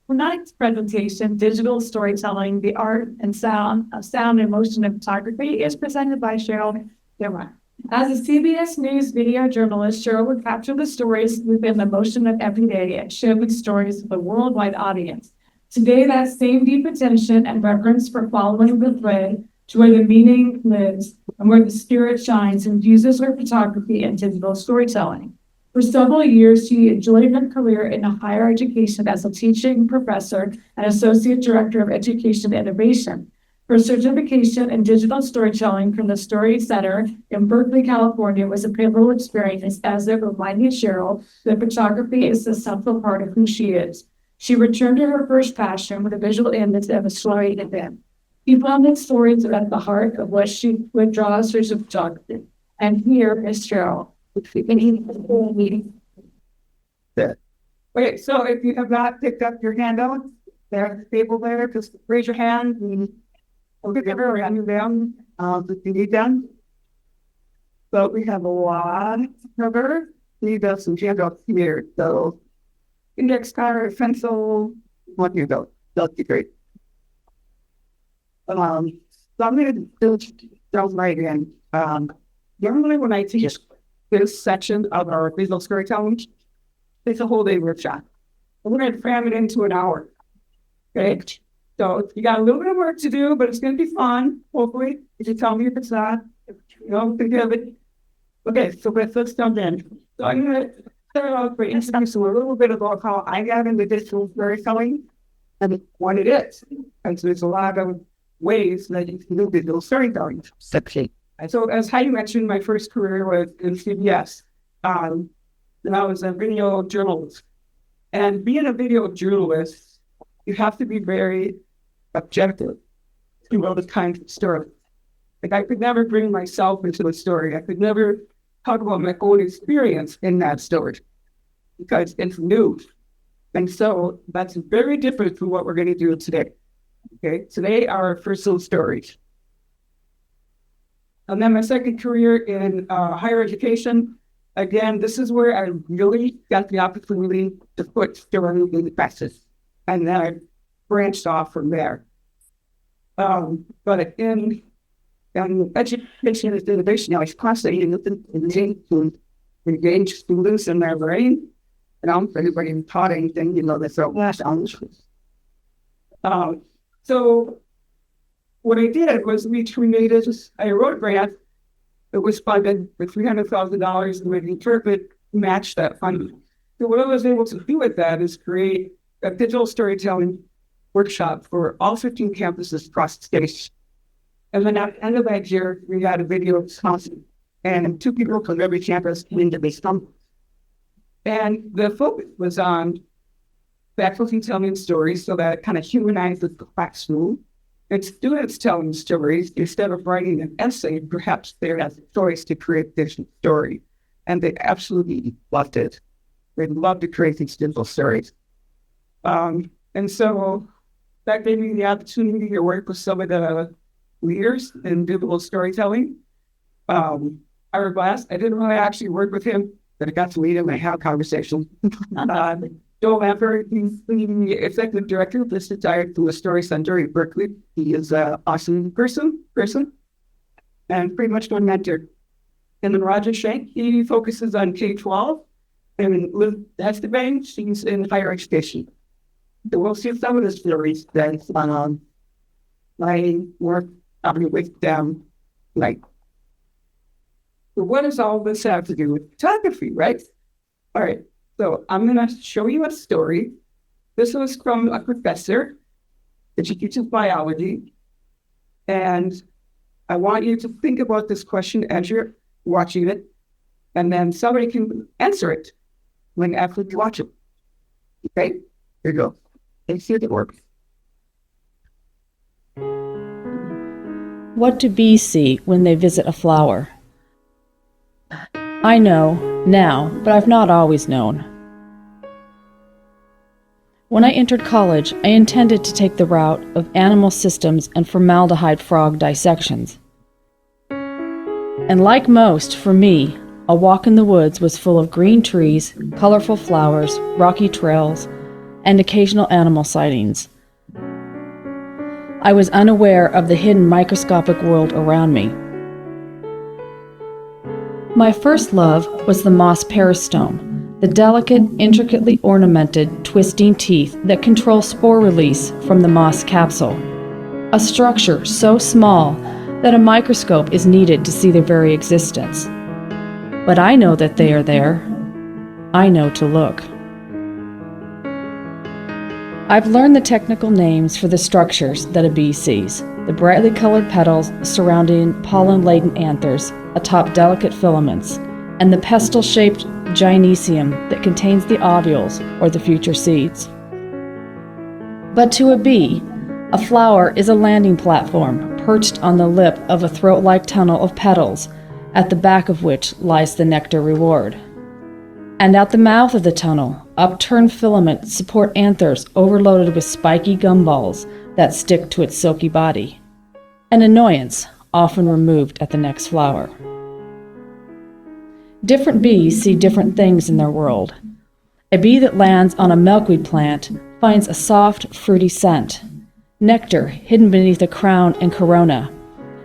Tonight's presentation, Digital Storytelling, the Art and Sound of Sound and Motion of Photography, is presented by Cheryl Dimmer. As a CBS News video journalist, Cheryl would capture the stories within the motion of every day and share the stories with a worldwide audience. Today, that same deep attention and reverence for following the thread to where the meaning lives and where the spirit shines infuses her photography and digital storytelling. For several years, she enjoyed her career in higher education as a teaching professor and associate director of education innovation. Her certification in digital storytelling from the Story Center in Berkeley, California was a pivotal experience, as it reminded Cheryl that photography is the central part of who she is. She returned to her first passion with a visual image of a story event. People and stories are at the heart of what draws her to photography. And here is Cheryl. Okay, so if you have not picked up your handout, there's a table there. Just raise your hand and we'll get everyone you down if you need them. So we have a lot to cover. Need some handouts here. So index card, pencil, what you go. That'll be great. So I'm going to jump right in. Normally when I teach this section of our visual storytelling, it's a whole day workshop. We're going to cram it into an hour. Okay, so you got a little bit of work to do, but it's going to be fun. Hopefully, if you tell me if it's not, forgive it. Okay, so let's jump in. So I'm going to start off by introducing a little bit about how I got into digital storytelling and what it is. And so there's a lot of ways that you can do digital storytelling. And so, as Heidi mentioned, my first career was in CBS. And I was a video journalist. And being a video journalist, you have to be very objective to all the kinds of stories. Like, I could never bring myself into a story. I could never talk about my own experience in that story because it's news. And so that's very different from what we're going to do today. Okay, today are personal stories. And then my second career in higher education, again, this is where I really got the opportunity to put story in the practice. And then I branched off from there. But in education and innovation, I was constantly to engage students in their brain. And everybody taught anything, that's our last answers. So what I did was I wrote a grant that was funded for $300,000 and the interpret matched that funding. So what I was able to do with that is create a digital storytelling workshop for all 15 campuses across the state. And then at the end of that year, we had a video sponsor and 2 people from every campus came to be stumbled. And the focus was on faculty telling stories so that it kind of humanized the classroom. And students telling stories instead of writing an essay, perhaps they had stories to create this story. And they absolutely loved it. They loved to create these digital stories. And so that gave me the opportunity to work with some of the leaders in digital storytelling. Our class, I didn't really actually work with him, but I got to meet him and have a conversation. Joel Lamper, he's the executive director of this entire Story Center in Berkeley. He is an awesome person, and pretty much my mentor. And then Roger Shank, he focuses on K-12, and Liz Esteban, she's in higher education. So we'll see some of the stories that I work with them. Like, so what does all this have to do with photography, right? All right. So I'm going to show you a story. This was from a professor that she teaches biology. And I want you to think about this question as you're watching it. And then somebody can answer it after you watch it. Okay? Here you go. Let's see if it works. What do bees see when they visit a flower? I know now, but I've not always known. When I entered college, I intended to take the route of animal systems and formaldehyde frog dissections. And like most, for me, a walk in the woods was full of green trees, colorful flowers, rocky trails, and occasional animal sightings. I was unaware of the hidden microscopic world around me. My first love was the moss peristome, the delicate, intricately ornamented, twisting teeth that control spore release from the moss capsule. A structure so small that a microscope is needed to see their very existence. But I know that they are there. I know to look. I've learned the technical names for the structures that a bee sees: the brightly colored petals surrounding pollen-laden anthers atop delicate filaments, and the pestle-shaped gynecium that contains the ovules or the future seeds. But to a bee, a flower is a landing platform perched on the lip of a throat-like tunnel of petals, at the back of which lies the nectar reward. And at the mouth of the tunnel, upturned filaments support anthers overloaded with spiky gumballs that stick to its silky body. An annoyance often removed at the next flower. Different bees see different things in their world. A bee that lands on a milkweed plant finds a soft, fruity scent, nectar hidden beneath a crown and corona,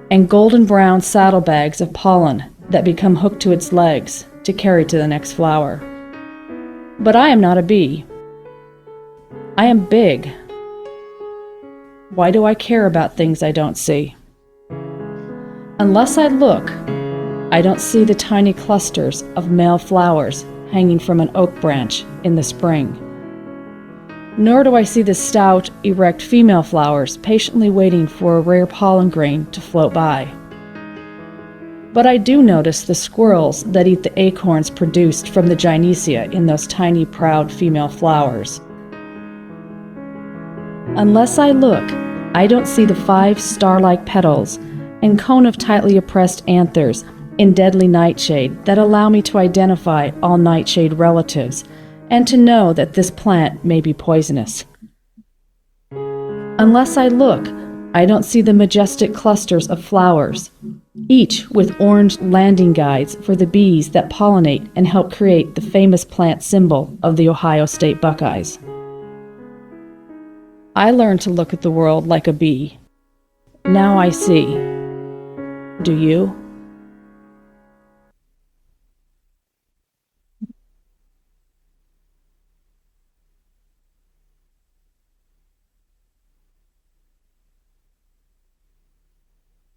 and golden brown saddlebags of pollen that become hooked to its legs to carry to the next flower. But I am not a bee. I am big. Why do I care about things I don't see? Unless I look, I don't see the tiny clusters of male flowers hanging from an oak branch in the spring. Nor do I see the stout, erect female flowers patiently waiting for a rare pollen grain to float by. But I do notice the squirrels that eat the acorns produced from the gynecia in those tiny, proud female flowers. Unless I look, I don't see the 5 star-like petals and cone of tightly oppressed anthers in deadly nightshade that allow me to identify all nightshade relatives and to know that this plant may be poisonous. Unless I look, I don't see the majestic clusters of flowers, each with orange landing guides for the bees that pollinate and help create the famous plant symbol of the Ohio State Buckeyes. I learned to look at the world like a bee. Now I see. Do you?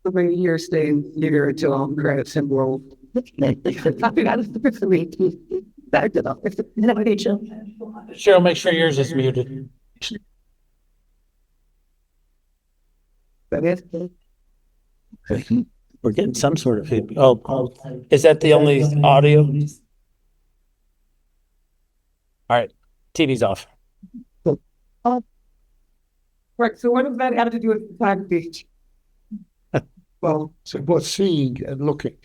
For many years staying near until I'm credit symbol. Cheryl, make sure yours is muted. That is. We're getting some sort of feedback. Oh, is that the only audio? All right, TV's off. Right, so what does that have to do with the flag beach? Well, So what's seeing and looking?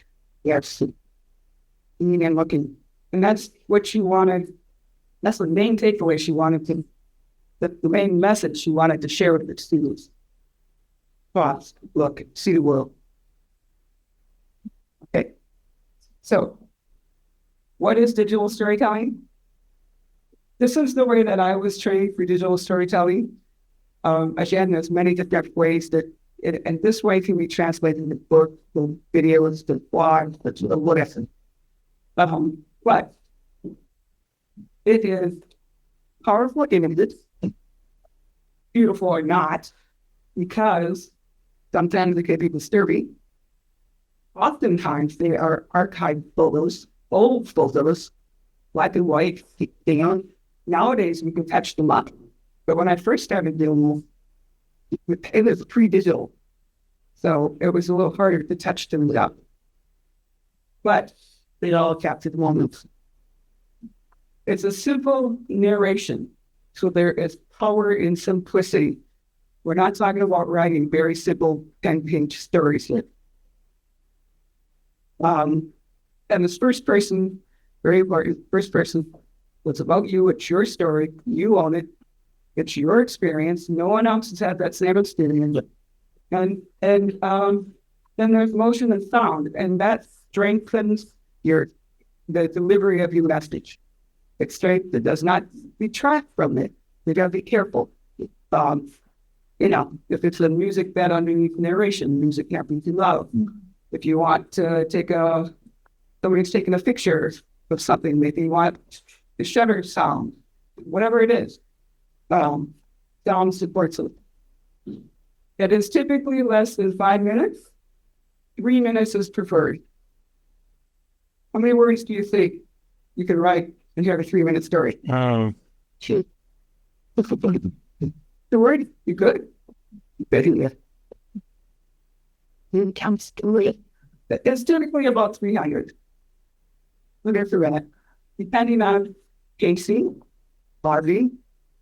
yes, seeing and looking. And that's what she wanted. That's the main takeaway she wanted to, the main message she wanted to share with the students. Thoughts, look, see the world. Okay. So, what is digital storytelling? This is the way that I was trained for digital storytelling. Again, there's many different ways that and this way can be translated into books, to videos, to blogs, to whatever. But it is powerful images, beautiful or not, because sometimes it can be disturbing. Oftentimes they are archived photos, old photos, black and white, down. Nowadays we can touch them up. But when I first started doing it was pre-digital, so it was a little harder to touch them up. But they all captured moments. It's a simple narration, so there is power in simplicity. We're not talking about writing very simple 10-page stories here. And this first person, very important, first person, it's about you, it's your story, you own it. It's your experience. No one else has had that same experience. And then there's motion and sound, and that strengthens the delivery of your message. It does not detract from it. You gotta be careful. You know, if it's a music bed underneath narration, music can't be too loud. If you want to somebody's taking a picture of something, maybe you want the shutter sound, whatever it is, sound supports it. It is typically less than 5 minutes. 3 minutes is preferred. How many words do you think you can write and have a 3-minute story? Two. The word, you good? Better. It counts to it. It's typically about 300. Look at the minute. Depending on pacing, body,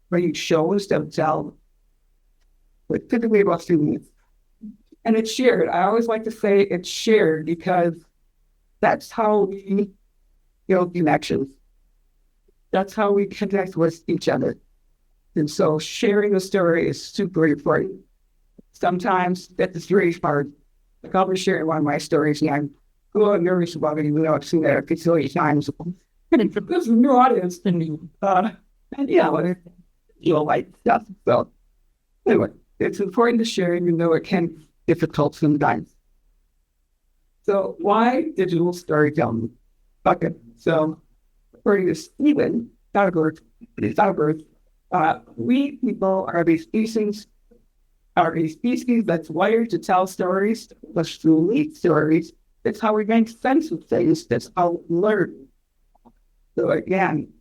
where you show instead of tell. But typically about 2 minutes. And it's shared. I always like to say it's shared because that's how we build connections. That's how we connect with each other. And so sharing the story is super important. Sometimes that's very hard. Like I'll be sharing one of my stories and I'm a little nervous about it, even though I've seen it a gazillion times. And there's a new audience and yeah, you'll like stuff. So anyway, it's important to share even though it can be difficult sometimes. So why digital storytelling? Okay, so according to Stephen Soderbergh, we people are a species that's wired to tell stories, let's relate stories. That's how we make sense of things. That's how we learn. So again,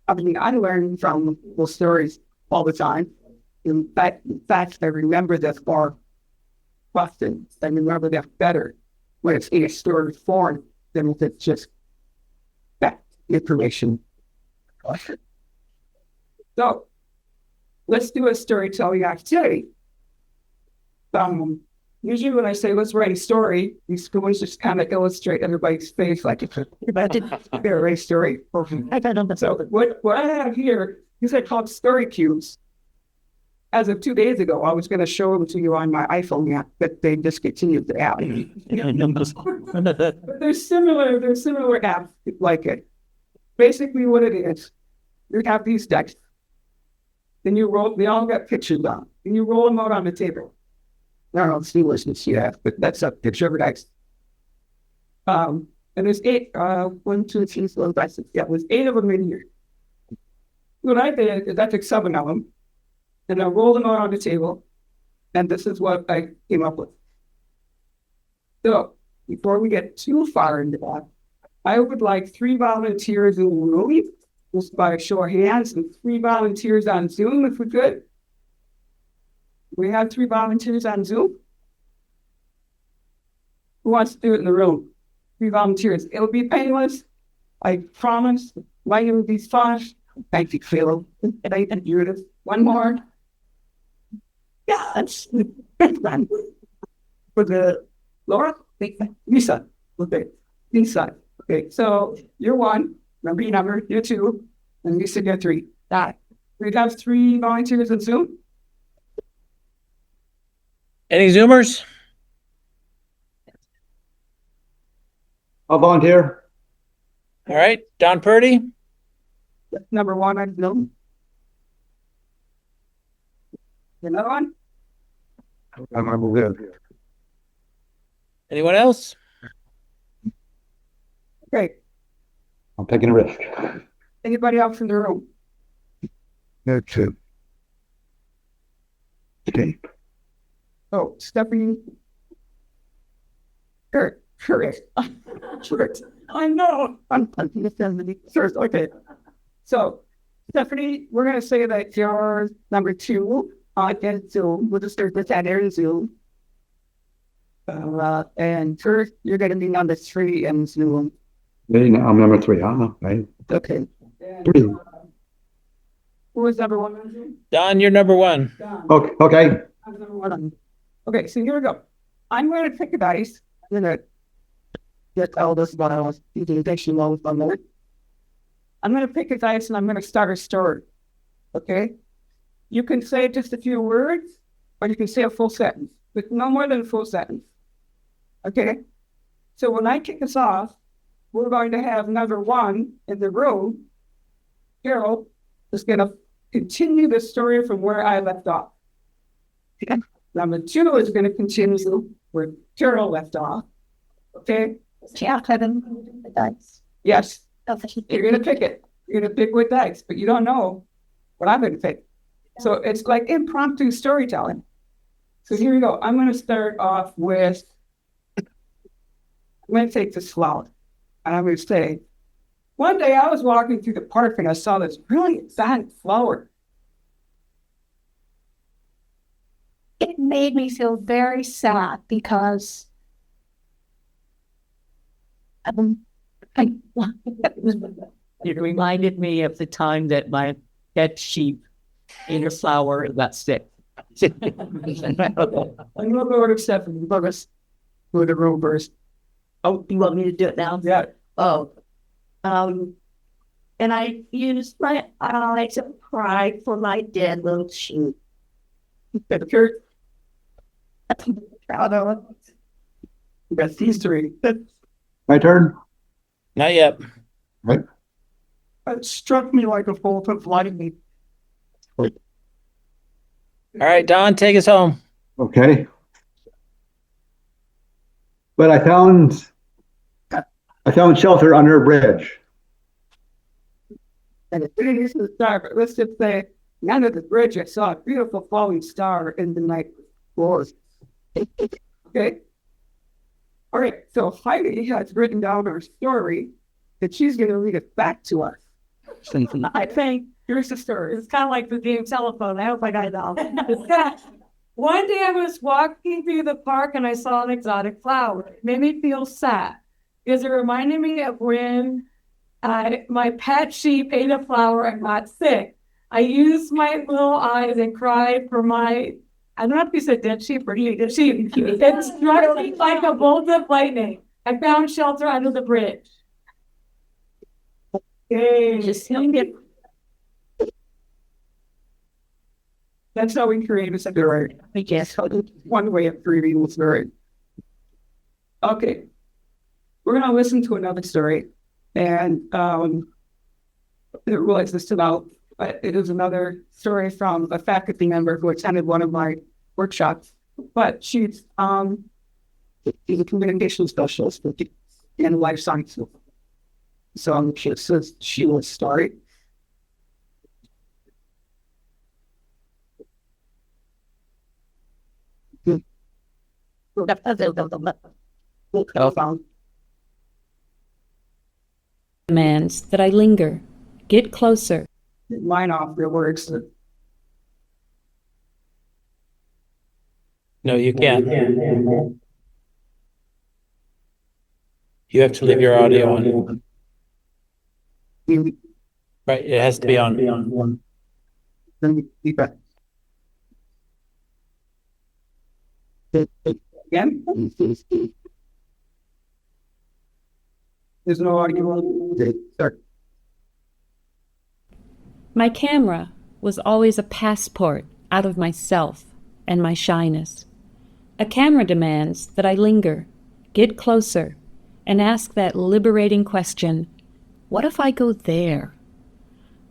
I learn from those stories all the time. In fact, I remember that more often. I remember that better when it's in a story form than if it's just that information. So let's do a storytelling activity. Usually when I say let's write a story, these stories just kind of illustrate everybody's face like it's a great story. So what I have here, these are called story cubes. As of 2 days ago, I was going to show them to you on my iPhone app, but they discontinued the app. But there's similar apps like it. Basically what it is, you have these decks. Then they all got pictures on. And you roll them out on the table. I don't know if Steve listens to that, but that's a picture of dice. And there's 8, 1, 2, 3, 4, 5, 6. Yeah, there's 8 of them in here. What I did is I took 7 of them, and I rolled them out on the table, and this is what I came up with. So, before we get too far into that, I would like 3 volunteers in the room, just by a show of hands, and 3 volunteers on Zoom, if we could. We have 3 volunteers on Zoom. Who wants to do it in the room? 3 volunteers. It'll be painless. I promise. Why it will be fun. Thank you, Phil. And I can do this. One more. Yeah, that's fun. For the Laura, Lisa. Okay, Lisa. Okay, so you're 1. Remember your number. You're 2. And Lisa, you're 3. We have 3 volunteers on Zoom. Any Zoomers? I'll volunteer. All right, Don Purdy. Number 1 on Zoom. Another one? I'm good. Anyone else? Okay. I'm taking a risk. Anybody else in the room? No, 2. Okay. Oh, Stephanie. Kurt. I know. I'm Sure. Okay. So, Stephanie, we're going to say that you're number 2 on Zoom. We'll just start with that area Zoom. And Kurt, you're going to be number 3 in Zoom. I'm number 3, huh? Right? Okay. 3. Who was number 1 on Zoom? Don, you're number 1. Okay. I'm number 1 on. Okay, so here we go. I'm going to pick a dice. I'm going to get all this about presentation on there. I'm going to pick a dice and I'm going to start a story. Okay? You can say just a few words or you can say a full sentence, but no more than a full sentence. Okay? So when I kick us off, we're going to have number 1 in the room. Carol is going to continue the story from where I left off. Number 2 is going to continue where Carol left off. Okay? Yeah, Kevin, the dice. Yes, Oh, you're going to pick it. You're going to pick what dice, but you don't know what I'm going to pick. So it's like impromptu storytelling. So here we go. I'm going to start off with, I'm going to take this flower. And I'm going to say, one day I was walking through the park and I saw this brilliant giant flower. It made me feel very sad because I It reminded me of the time that my pet sheep ate a flower and got sick. I'm going to go to Stephanie. Focus with the room first. Oh, you want me to do it now? Yeah. Oh. And I used my eyes and cried for my dead little sheep. Kurt. That's history. My turn? Not yet. Right. It struck me like a bolt of lightning. All right, Don, take us home. Okay. But I found shelter under a bridge. And it is the star, but let's just say, under the bridge, I saw a beautiful falling star in the night was. Okay. All right. So Heidi has written down her story that she's going to read it back to us. I think here's the story. It's kind of like the game telephone. I hope I got it all. One day I was walking through the park and I saw an exotic flower. It made me feel sad because it reminded me of when my pet sheep ate a flower and got sick. I used my little eyes and cried for my, I don't know if you said dead sheep or dead sheep. It struck me like a bolt of lightning. I found shelter under the bridge. Okay. Just tell me. That's how we create a story. I guess. One way of creating a story. Okay. We're going to listen to another story. And I didn't realize this about, but it is another story from a faculty member who attended one of my workshops. But she's a communication specialist in life sciences. So she says she will start. Demands that I linger, get closer. Mine off your words. No, you can't. You have to leave your audio on. Right, it has to be on. Then we keep it. Again? There's no audio. Start. My camera was always a passport out of myself and my shyness. A camera demands that I linger, get closer, and ask that liberating question, what if I go there?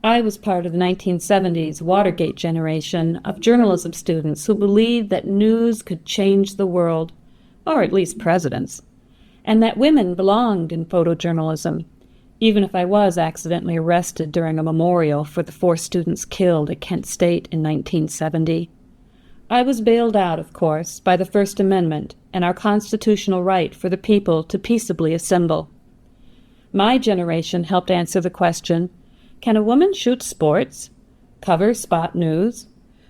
I was part of the 1970s Watergate generation of journalism students who believed that news could change the world, or at least presidents, and that women belonged in photojournalism, even if I was accidentally arrested during a memorial for the 4 students killed at Kent State in 1970. I was bailed out, of course, by the First Amendment and our constitutional right for the people to peaceably assemble. My generation helped answer the question, can a woman shoot sports, cover spot news,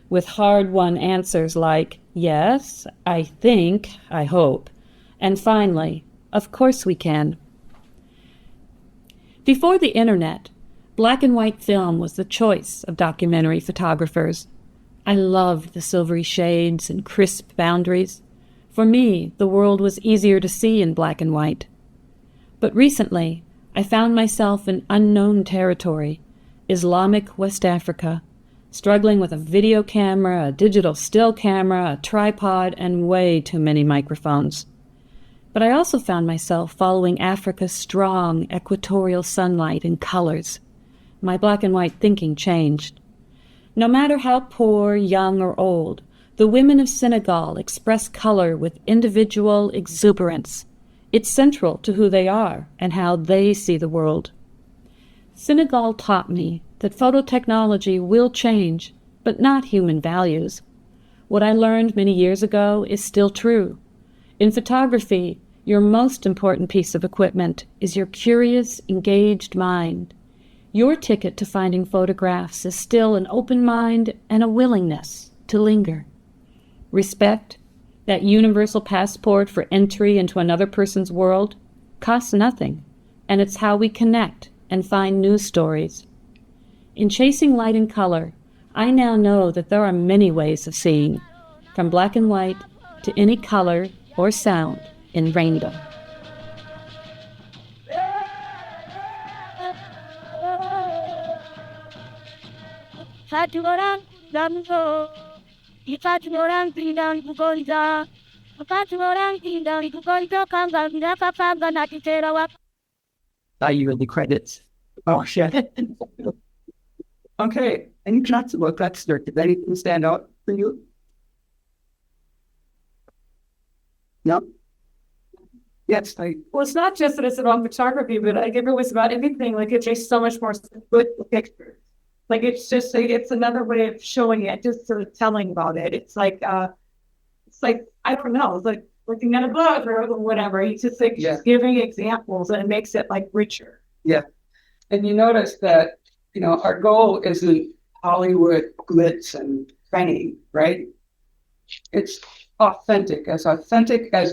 with hard-won answers like, yes, I think, I hope, and finally, of course we can. Before the internet, black and white film was the choice of documentary photographers. I loved the silvery shades and crisp boundaries. For me, the world was easier to see in black and white. But recently, I found myself in unknown territory, Islamic West Africa, struggling with a video camera, a digital still camera, a tripod, and way too many microphones. But I also found myself following Africa's strong equatorial sunlight and colors. My black and white thinking changed. No matter how poor, young, or old, the women of Senegal express color with individual exuberance. It's central to who they are and how they see the world. Senegal taught me that phototechnology will change, but not human values. What I learned many years ago is still true. In photography, your most important piece of equipment is your curious, engaged mind. Your ticket to finding photographs is still an open mind and a willingness to linger. Respect, that universal passport for entry into another person's world, costs nothing, and it's how we connect and find new stories. In chasing light and color, I now know that there are many ways of seeing, from black and white to any color or sound in rainbow. Satu orang damso, satu orang tinggal di Bukonza, satu orang tinggal di Bukonza, kanggal tidak kanggal nanti terawat. Are you in the credits? Oh, shit. Okay, any thoughts about that start? Did anything stand out for you? No? Yes, Well, it's not just that it's about photography, but like if it was about anything, like it's just so much more with pictures. Like it's just like it's another way of showing it, just sort of telling about it. It's like I don't know, it's like looking at a book or whatever. He's just like just giving examples and it makes it like richer. Yeah. And you notice that, you know, our goal isn't Hollywood glitz and training, right? It's authentic as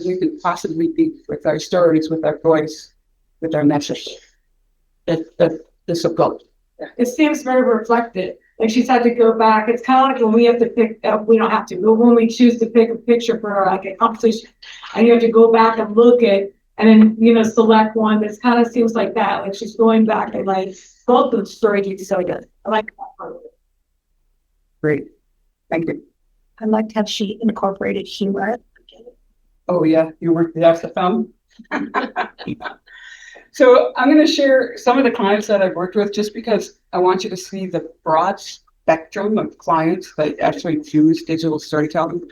we can possibly be with our stories, with our voice, with our message. It's a goal. It seems very reflective. Like she's had to go back. It's kind of like when we have to pick up, we don't have to, but when we choose to pick a picture for like a competition, and you have to go back and look at, and then, you know, select one. This kind of seems like that. Like she's going back and like both of the stories you so good. I like that part of it. Great. Thank you. I liked how she incorporated humor. Oh yeah, that's the film. So I'm going to share some of the clients that I've worked with just because I want you to see the broad spectrum of clients that actually use digital storytelling.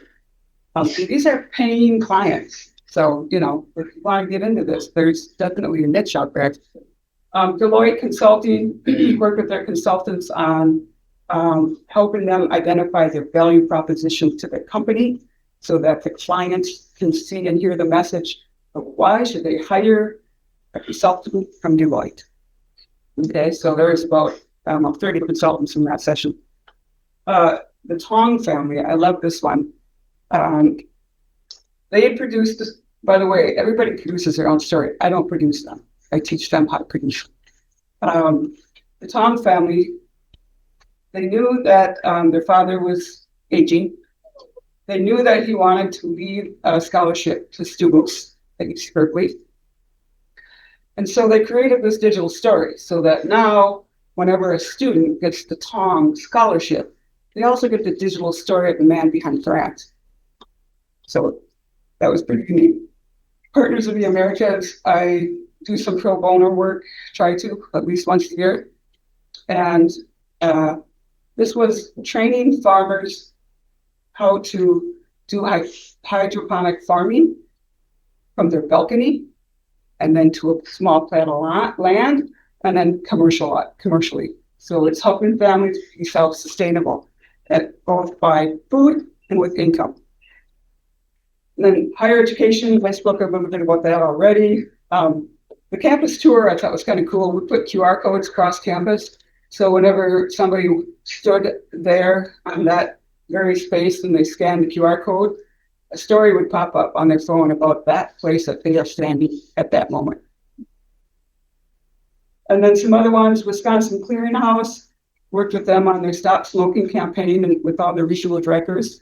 These are paying clients. So, you know, if you want to get into this, there's definitely a niche out there. Deloitte Consulting, work with their consultants on helping them identify their value proposition to the company so that the clients can see and hear the message of why should they hire a consultant from Deloitte. Okay, so there's about 30 consultants in that session. The Tong family, I love this one. They produced this, by the way, everybody produces their own story. I don't produce them. I teach them how to produce. The Tong family, they knew that their father was aging. They knew that he wanted to lead a scholarship to students at UC Berkeley. And so they created this digital story so that now, whenever a student gets the Tong scholarship, they also get the digital story of the man behind grant. So that was pretty neat. Partners of the Americas, I do some pro bono work, try to at least once a year. And this was training farmers how to do hydroponic farming from their balcony and then to a small plot of land and then commercially. So it's helping families be self-sustainable, both by food and with income. And then higher education, I spoke a little bit about that already. The campus tour I thought was kind of cool. We put QR codes across campus. So whenever somebody stood there on that very space and they scanned the QR code, a story would pop up on their phone about that place that they are standing at that moment. And then some other ones, Wisconsin Clearinghouse, worked with them on their Stop Smoking campaign and with all their regional directors.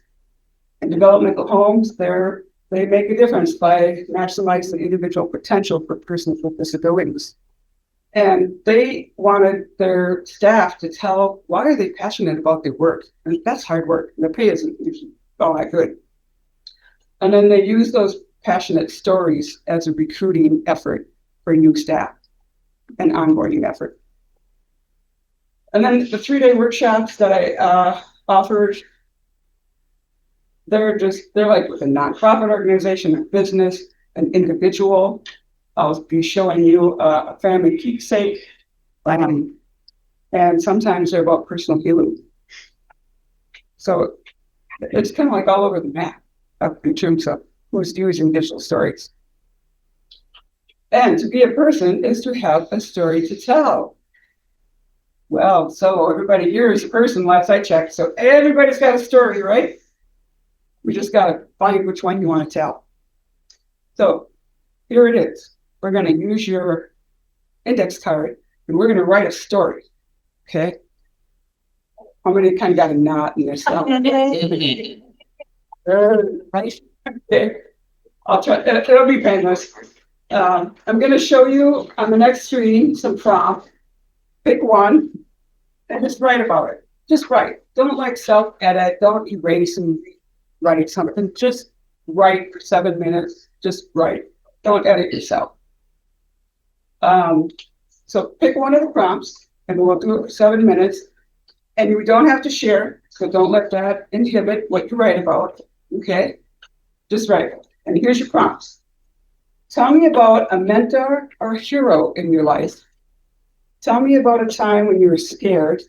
And developmental homes, they make a difference by maximizing the individual potential for persons with disabilities. And they wanted their staff to tell why are they passionate about their work. And that's hard work. And the pay isn't usually all that good. And then they use those passionate stories as a recruiting effort for new staff and onboarding effort. And then the 3-day workshops that I offered, they're like with a nonprofit organization, a business, an individual. I'll be showing you a family keepsake. And sometimes they're about personal healing. So it's kind of like all over the map in terms of who's using digital stories. And to be a person is to have a story to tell. Well, so everybody here is a person, last I checked. So everybody's got a story, right? We just got to find which one you want to tell. So here it is. We're going to use your index card and we're going to write a story. Okay. How many kind of got a knot in their stuff? Right. Okay. I'll try. It'll be painless. I'm going to show you on the next screen some prompts. Pick one and just write about it. Just write. Don't like self-edit. Don't erase and write something. Just write for 7 minutes. Just write. Don't edit yourself. So pick one of the prompts and we'll do it for 7 minutes. And you don't have to share, so don't let that inhibit what you write about. Okay? Just write. And here's your prompts. Tell me about a mentor or hero in your life. Tell me about a time when you were scared.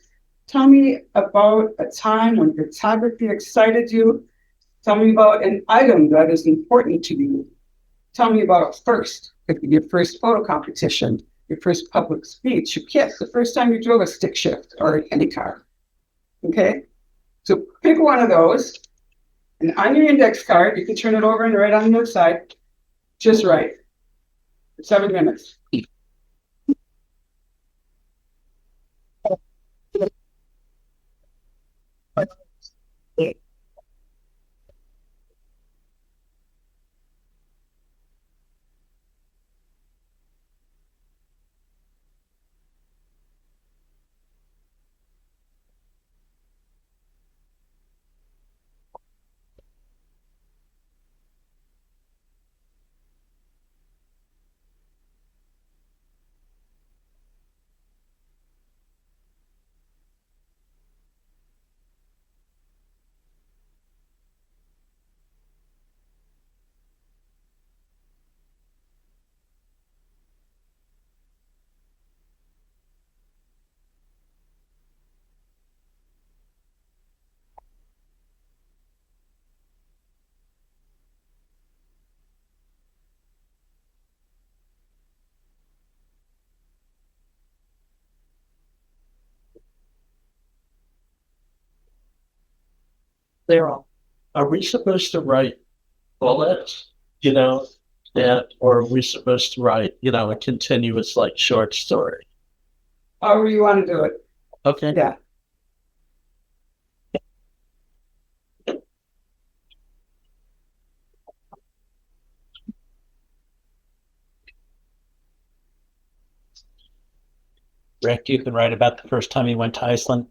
Tell me about a time when photography excited you. Tell me about an item that is important to you. Tell me about a first. It could be your first photo competition, your first public speech, your kiss, the first time you drove a stick shift or any car. Okay? So pick one of those. And on your index card, you can turn it over and write on the other side. Just write. For 7 minutes. Daryl, are we supposed to write bullets, yeah, or are we supposed to write, a continuous like short story? However you want to do it. Okay. Yeah. Rick, you can write about the first time you went to Iceland.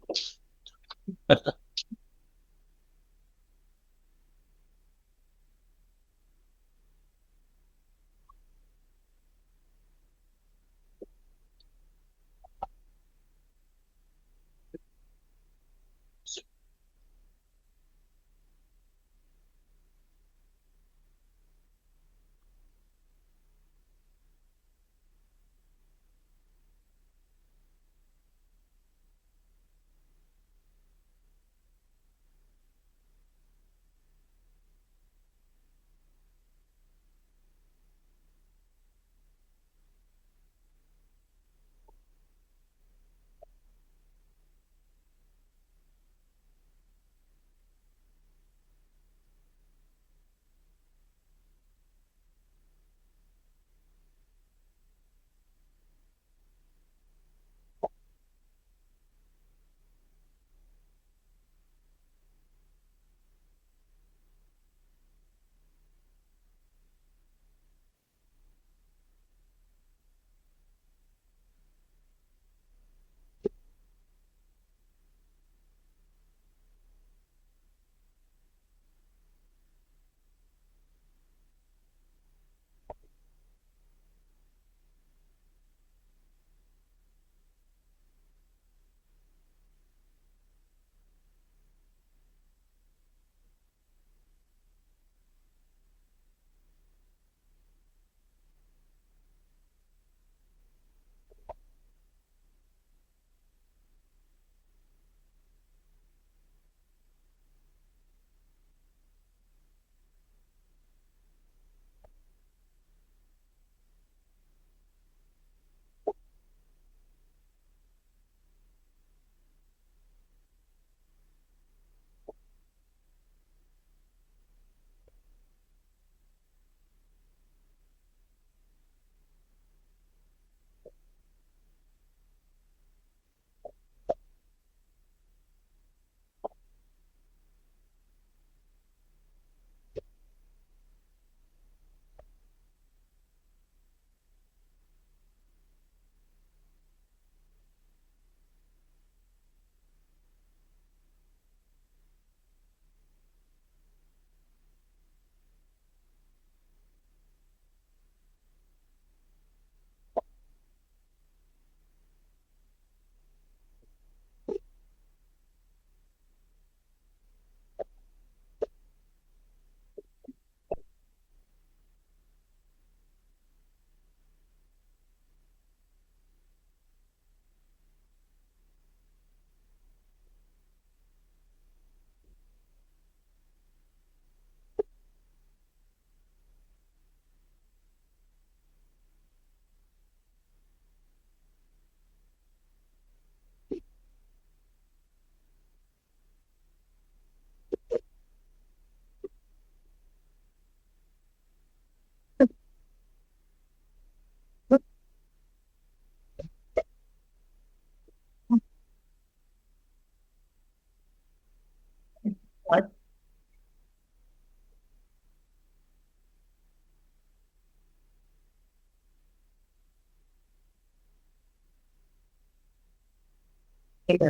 Okay.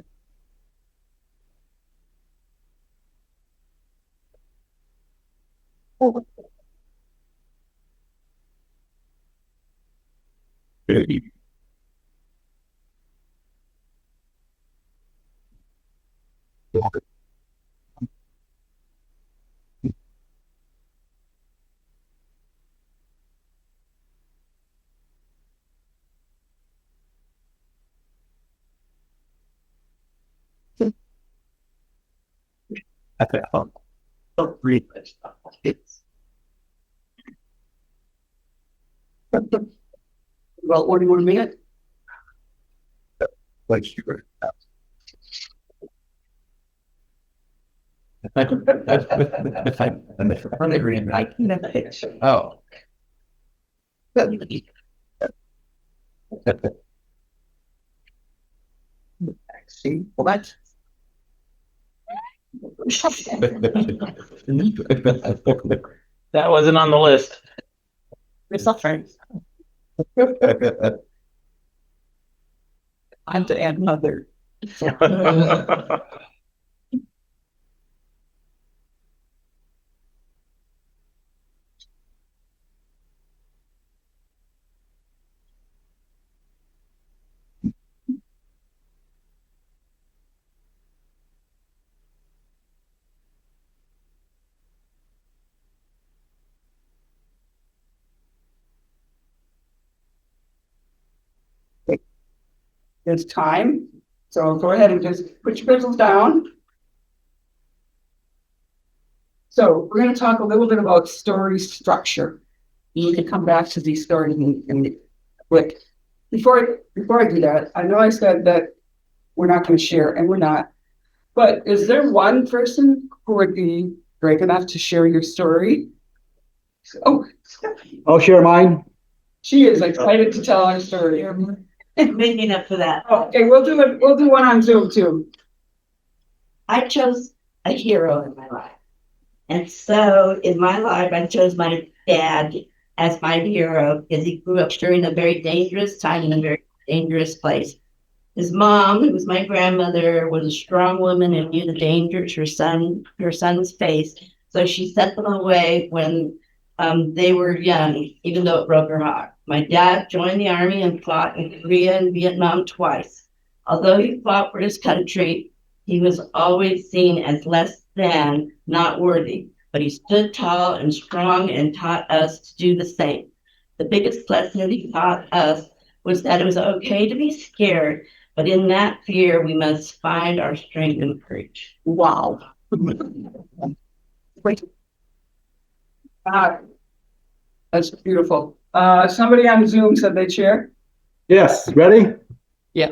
Don't read this stuff. Well, what do you want to make it? Like you were. Oh. See, what? That wasn't on the list. It's not fair. I have to add mother. It's time. So go ahead and just put your pencils down. So we're going to talk a little bit about story structure. You need to come back to these stories in quick. Before I do that, I know I said that we're not going to share, and we're not. But is there one person who would be brave enough to share your story? Oh, I'll share mine. she is excited to tell our story. Making up for that. Okay, we'll do one on Zoom too. I chose a hero in my life. And so in my life, I chose my dad as my hero because he grew up during a very dangerous time in a very dangerous place. His mom, who was my grandmother, was a strong woman and knew the dangers her sons faced. So she set them away when they were young, even though it broke her heart. My dad joined the army and fought in Korea and Vietnam twice. Although he fought for his country, he was always seen as less than, not worthy. But he stood tall and strong and taught us to do the same. The biggest lesson he taught us was that it was okay to be scared, but in that fear, we must find our strength and courage. Wow. Wait. That's beautiful. Somebody on Zoom said they'd share. Yes, ready? Yeah.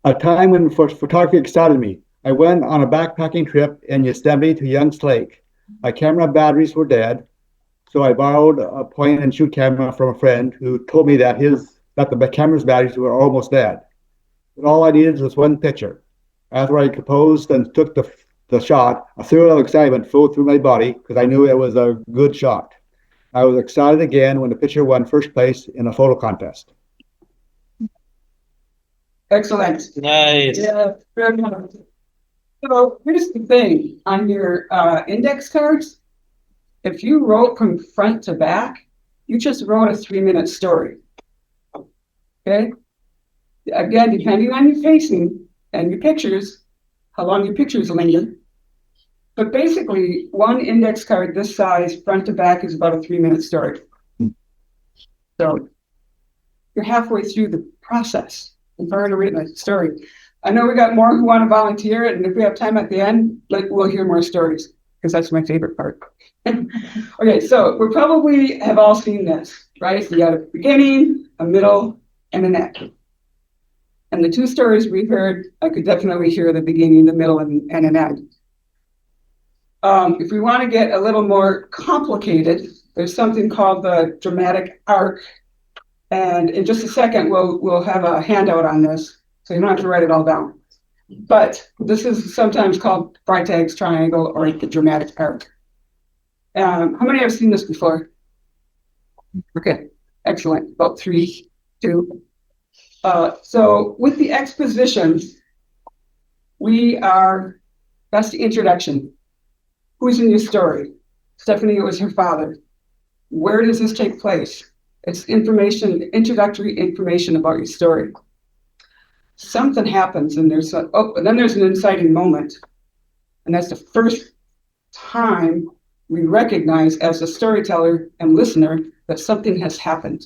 A time when photography excited me. I went on a backpacking trip in Yosemite to Young's Lake. My camera batteries were dead, so I borrowed a point and shoot camera from a friend who told me that the camera's batteries were almost dead. But all I needed was one picture. After I composed and took the shot, a thrill of excitement flowed through my body because I knew it was a good shot. I was excited again when the picture won first place in a photo contest. Excellent. Nice. Yeah, very nice. So here's the thing, on your index cards, if you wrote from front to back, you just wrote a 3-minute story. Okay? Again, depending on your facing and your pictures, how long your pictures linger. But basically, one index card this size, front to back, is about a 3-minute story. So you're halfway through the process. You've already written a story. I know we got more who want to volunteer, and if we have time at the end, we'll hear more stories, because that's my favorite part. Okay, so we probably have all seen this, right? You got a beginning, a middle, and an end. And the two stories we heard, I could definitely hear the beginning, the middle, and an end. If we want to get a little more complicated, there's something called the dramatic arc. And in just a second, we'll have a handout on this, so you don't have to write it all down. But this is sometimes called Freytag's triangle or the dramatic arc. How many have seen this before? Okay, excellent. About 3, 2. So with the expositions, That's the introduction. Who's in your story? Stephanie, it was her father. Where does this take place? It's information, introductory information about your story. Something happens and then there's an inciting moment. And that's the first time we recognize as a storyteller and listener that something has happened.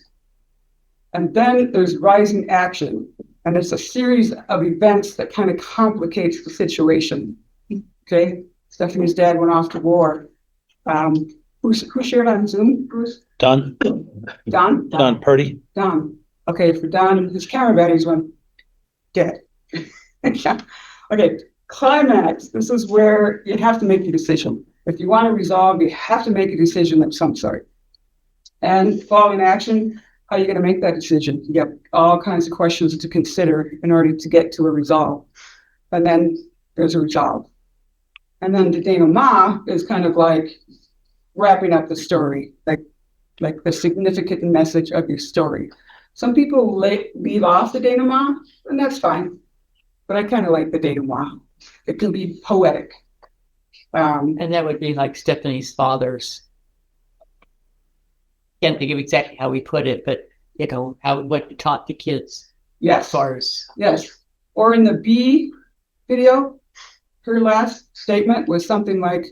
And then there's rising action. And it's a series of events that kind of complicates the situation. Okay? Stephanie's dad went off to war. Who shared on Zoom, Bruce? Don? Don? Don Purdy? Don. Okay, for Don, his camera batteries went dead. Okay, climax. This is where you have to make your decision. If you want to resolve, you have to make a decision of some sort. And following action, how are you going to make that decision? You get all kinds of questions to consider in order to get to a resolve. And then there's a resolve. And then the denouement is kind of like wrapping up the story, like the significant message of your story. Some people leave off the denouement, and that's fine. But I kind of like the denouement. It can be poetic. And that would be like Stephanie's father's. Can't think of exactly how we put it, but what he taught the kids. Yes. As far as yes. Or in the B video, her last statement was something like,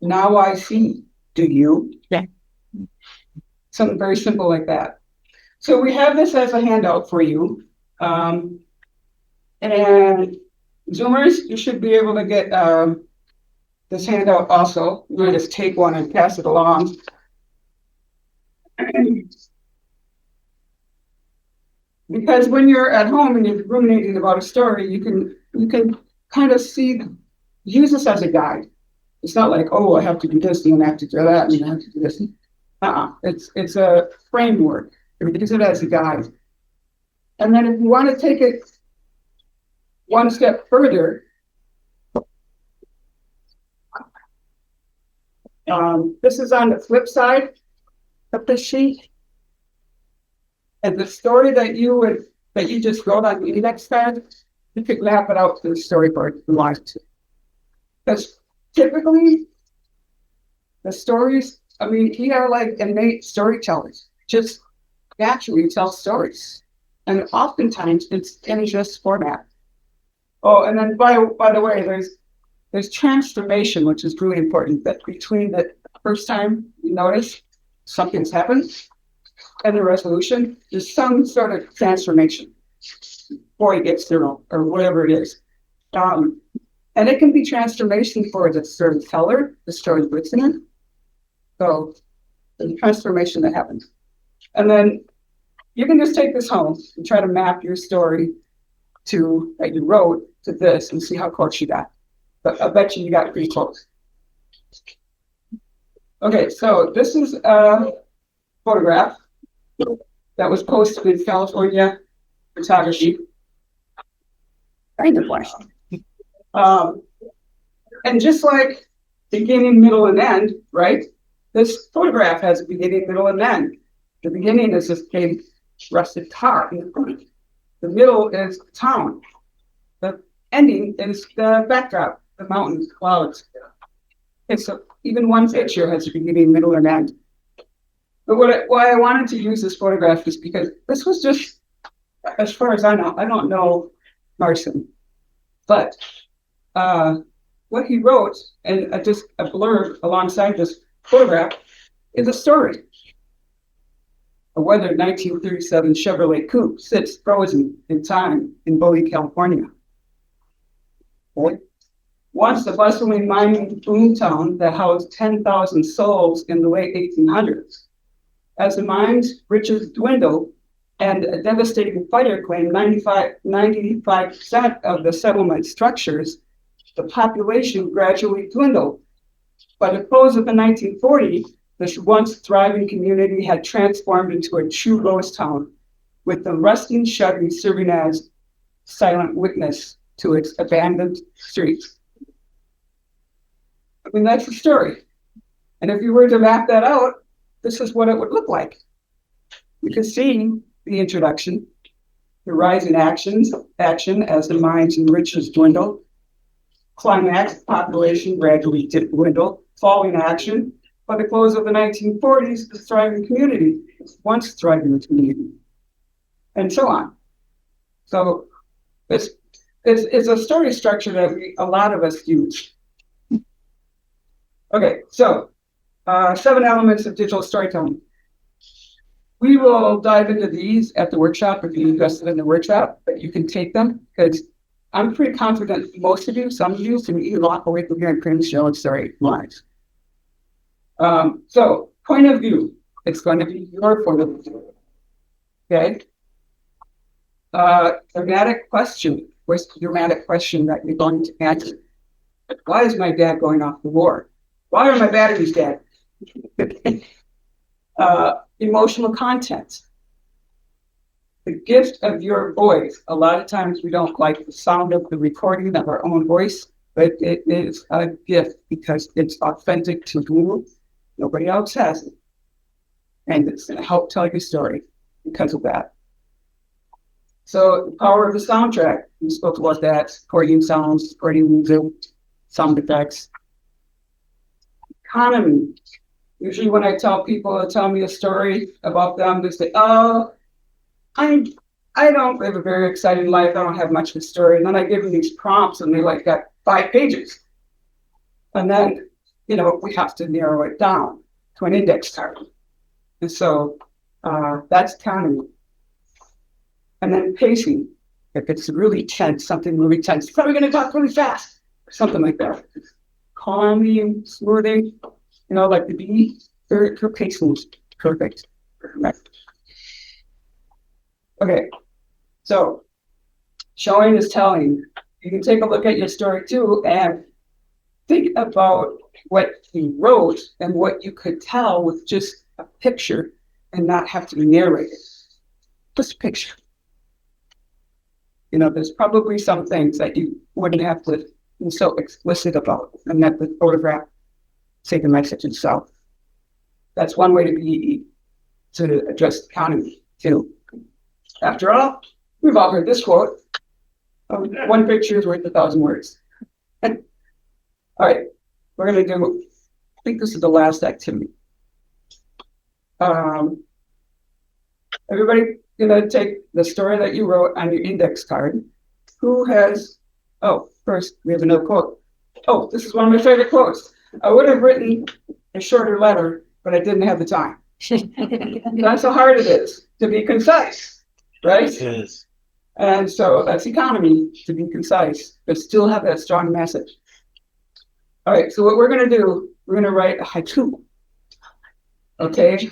"Now I see, do you?" Yeah. Something very simple like that. So we have this as a handout for you. And Zoomers, you should be able to get this handout also. You just take one and pass it along. Because when you're at home and you're ruminating about a story, you can kind of use this as a guide. It's not like, oh, I have to do this and I have to do that and I have to do this. It's a framework. Use it as a guide. And then if you want to take it one step further, this is on the flip side of the sheet. And the story that you just wrote on the index pad, you could map it out to the storyboard if you want to. Because typically, the stories, we are like innate storytellers, just naturally tell stories. And oftentimes it's in just format. Oh, and then by the way, there's transformation, which is really important. That between the first time you notice something's happened and the resolution, there's some sort of transformation before it gets through or whatever it is. And it can be transformation for the storyteller, the story listener. So the transformation that happens. And then you can just take this home and try to map your story that you wrote to this and see how close you got. But I bet you got pretty close. Okay, so this is a photograph that was posted in California Photography. Kind of flash. And just like beginning, middle, and end, right? This photograph has a beginning, middle, and end. The beginning is this big rusted car in the front. The middle is the town. The ending is the backdrop, the mountains, the clouds. Okay, so even one picture has a beginning, middle, and end. But why I wanted to use this photograph is because this was just, as far as I don't know Marson, but what he wrote, and just a blurb alongside this photograph, is a story. A weathered 1937 Chevrolet coupe sits frozen in time in Bowie, California. Once a bustling mining boomtown that housed 10,000 souls in the late 1800s. As the mine's riches dwindled and a devastating fire claimed 95% of the settlement structures, the population gradually dwindled. By the close of the 1940s, this once thriving community had transformed into a true ghost town, with the rusting Chevy serving as silent witness to its abandoned streets. That's the story. And if you were to map that out, this is what it would look like. You can see the introduction, The rise in action as the mines and riches dwindle. Climax, population gradually dwindle. Falling action. By the close of the 1940s, the thriving community, once thriving community, and so on. So it's a story structure that a lot of us use. Okay, so 7 elements of digital storytelling. We will dive into these at the workshop if you're interested in the workshop, but you can take them because I'm pretty confident most of you, some of you, can either walk away from here and print show and story lines. So point of view, it's going to be your point of view. Okay. Dramatic question. What's the dramatic question that you're going to answer? Why is my dad going off the war? Why are my batteries dead? Emotional content. The gift of your voice. A lot of times we don't like the sound of the recording of our own voice, but it is a gift because it's authentic to you. Nobody else has it. And it's going to help tell your story because of that. So the power of the soundtrack. We spoke about that. Supporting sounds, supporting music, sound effects. Economy. Usually when I tell people, tell me a story about them, they say, oh, I don't live a very exciting life. I don't have much of a story. And then I give them these prompts and they like got 5 pages. And then, we have to narrow it down to an index card. And so that's economy. And then pacing. If it's really tense, something really tense, you're probably going to talk really fast, or something like that. Calming, smoothing, like the bee, her pacing is perfect. Okay, so showing is telling. You can take a look at your story too and think about what he wrote and what you could tell with just a picture and not have to narrate it. Just a picture. There's probably some things that you wouldn't have to be so explicit about and that the photograph say the message itself. That's one way to address economy too. After all, we've all heard this quote, one picture is worth 1,000 words. All right, we're going to do, I think this is the last activity. Everybody going to take the story that you wrote on your index card. Who has, first we have another quote. Oh, this is one of my favorite quotes. I would have written a shorter letter, but I didn't have the time. That's how hard it is to be concise, right? It is. And so that's economy, to be concise, but still have that strong message. All right, so what we're going to do, we're going to write a haiku. Okay?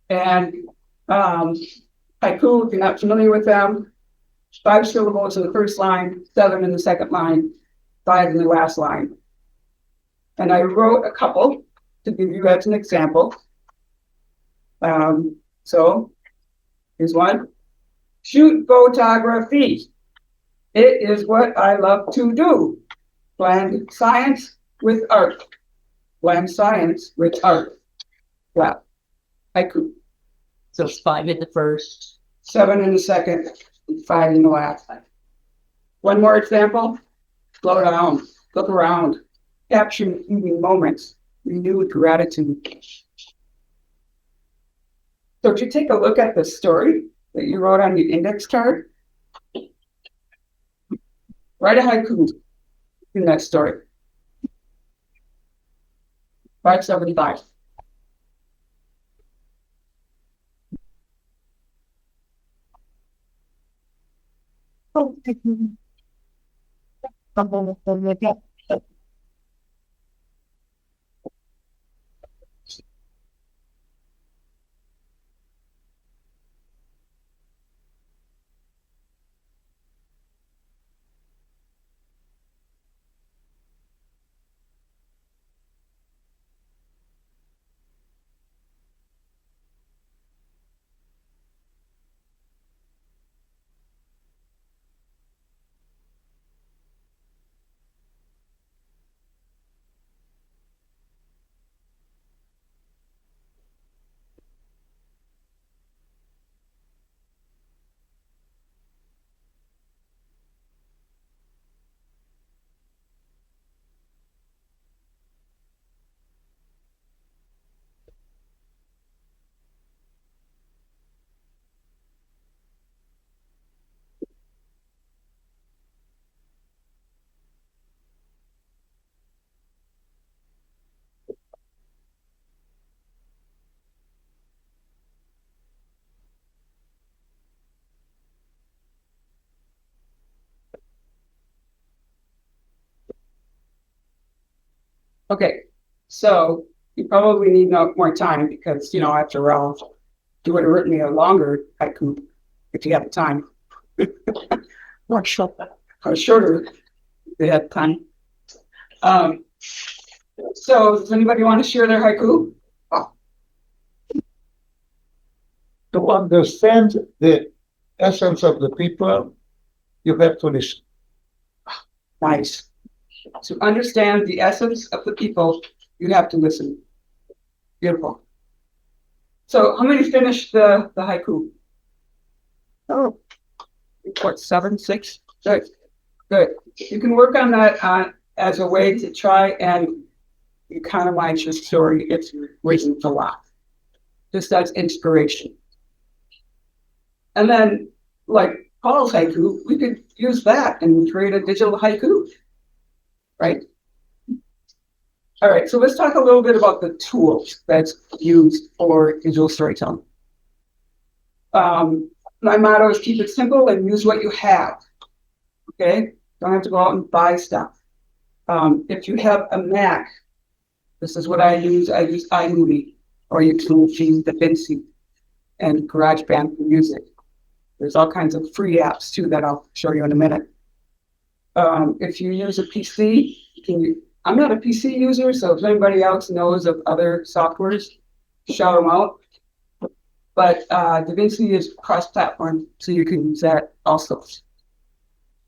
And haiku, if you're not familiar with them, 5 syllables in the first line, 7 in the second line, 5 in the last line. And I wrote a couple to give you as an example. So here's one. Shoot photography. It is what I love to do. Blend science with art. Blend science with art. Wow. Haiku. So 5 in the first. 7 in the second, and 5 in the last. One more example. Slow down. Look around. Capture fleeting moments. Renewed gratitude. So if you take a look at the story that you wrote on your index card, write a haiku in that story. 575. Okay, so you probably need more time because, after all, you would have written me a longer haiku if you had the time. Or shorter if you had time. So does anybody want to share their haiku? To understand the essence of the people, you have to listen. Nice. To understand the essence of the people, you have to listen. Beautiful. So how many finished the haiku? Oh, what, 7, 6? Good. Good. You can work on that as a way to try and economize your story if you're written a lot. Just as inspiration. And then, like Paul's haiku, we could use that and create a digital haiku. Right? All right, so let's talk a little bit about the tools that's used for digital storytelling. My motto is keep it simple and use what you have. Okay? Don't have to go out and buy stuff. If you have a Mac, this is what I use. I use iMovie, or you can use DaVinci and GarageBand for music. There's all kinds of free apps too that I'll show you in a minute. If you use a PC, I'm not a PC user, so if anybody else knows of other softwares, shout them out. But DaVinci is cross-platform, so you can use that also.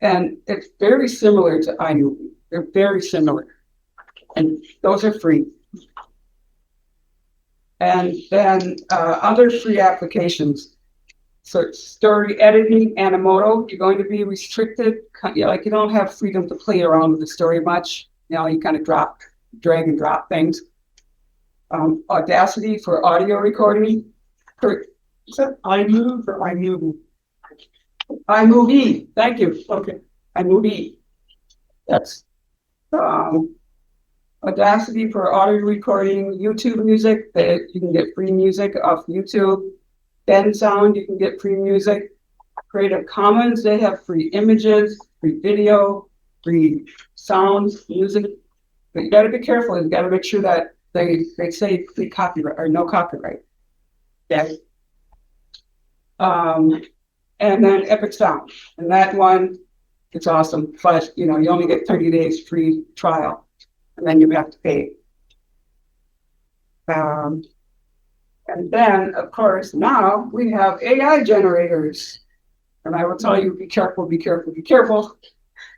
And it's very similar to iMovie. They're very similar. And those are free. And then other free applications. So story editing, Animoto, you're going to be restricted. Like you don't have freedom to play around with the story much. You kind of drag and drop things. Audacity for audio recording. Is that iMovie or iMovie? iMovie, thank you. Okay, iMovie. That's Audacity for audio recording, YouTube music, you can get free music off YouTube. Ben Sound, you can get free music. Creative Commons, they have free images, free video, free sounds, music. But you got to be careful. You got to make sure that they say free copyright or no copyright. Yeah. And then Epic Sound, and that one, it's awesome. But you only get 30 days free trial, and then you have to pay. And then, of course, now we have AI generators. And I will tell you, be careful, be careful, be careful,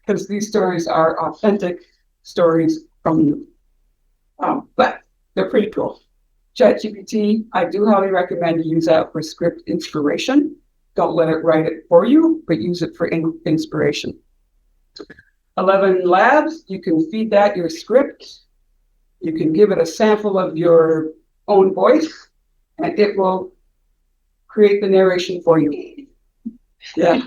because these stories are authentic stories from you. But they're pretty cool. ChatGPT, I do highly recommend you use that for script inspiration. Don't let it write it for you, but use it for inspiration. 11 Labs, you can feed that your script. You can give it a sample of your own voice, and it will create the narration for you. Yeah.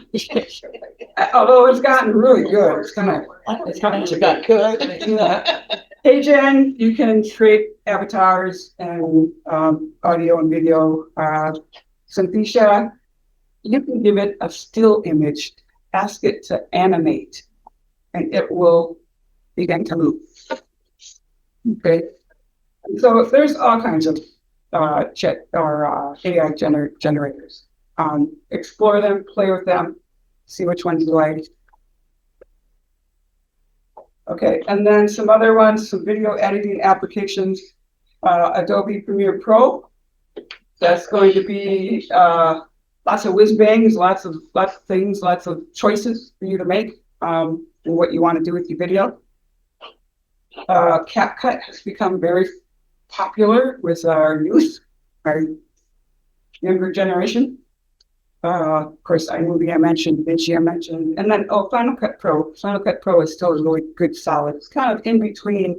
Although it's gotten really good. It's kind of got good. Yeah. Hey Jen, you can create avatars and audio and video. Cynthia, you can give it a still image, ask it to animate, and it will begin to move. Okay. So there's all kinds of chat or AI generators. Explore them, play with them, see which ones you like. Okay, and then some other ones, some video editing applications. Adobe Premiere Pro. That's going to be lots of whiz bangs, lots of things, lots of choices for you to make and what you want to do with your video. CapCut has become very popular with our youth, our younger generation. Of course, iMovie I mentioned, DaVinci I mentioned, and then Final Cut Pro. Final Cut Pro is still a really good, solid. It's kind of in between